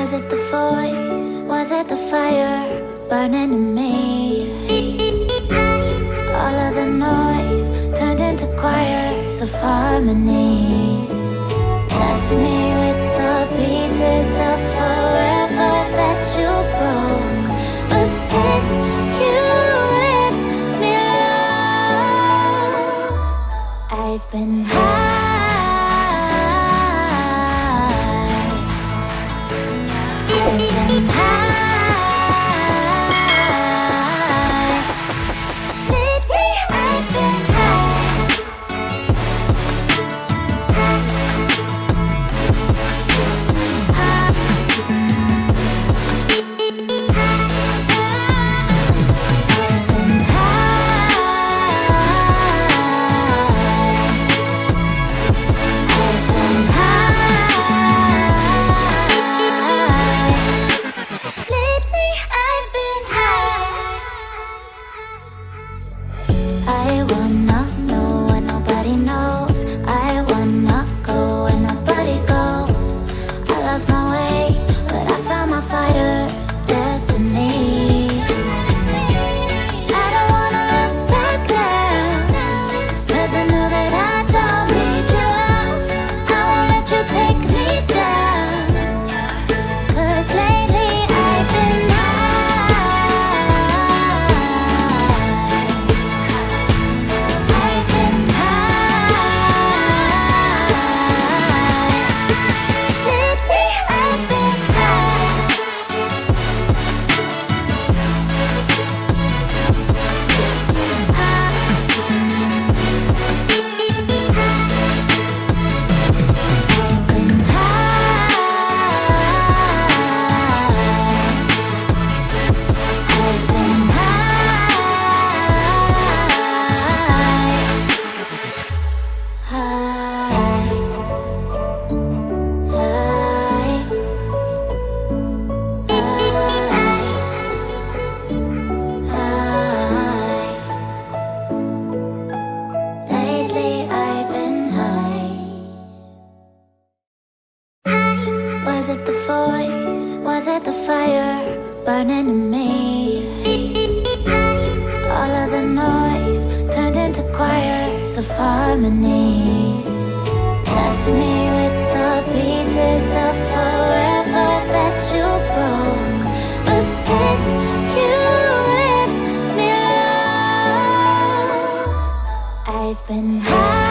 Was it the voice? Was it the fire burning in me? All of the noise turned into choirs of harmony. Left me with the pieces of forever that you broke. But since you left me alone, I've been high. Was it the voice? Was it the fire burning in me? All of the noise turned into choirs of harmony. Left me with the pieces of forever that you broke. But since you left me alone, I've been high.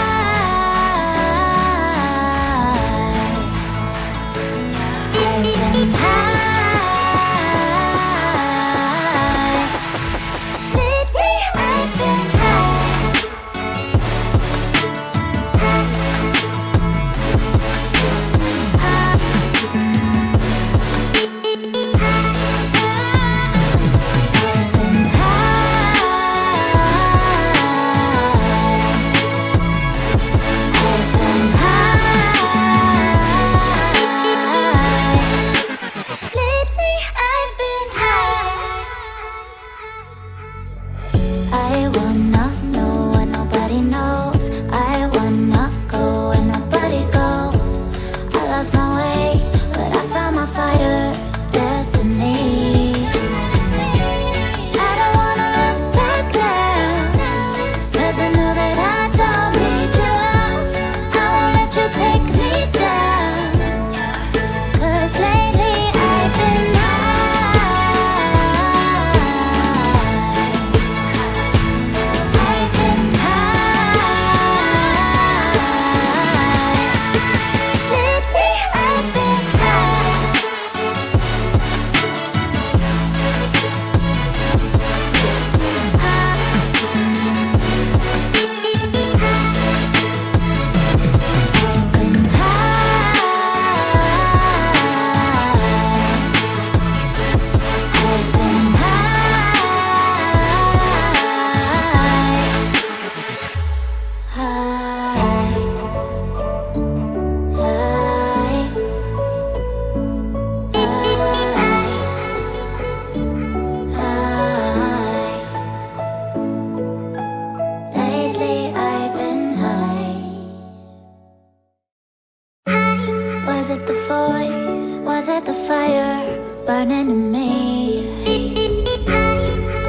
burning in me.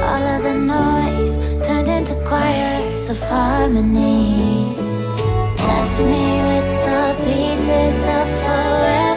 All of the noise turned into choirs of harmony. Left me with the pieces of forever.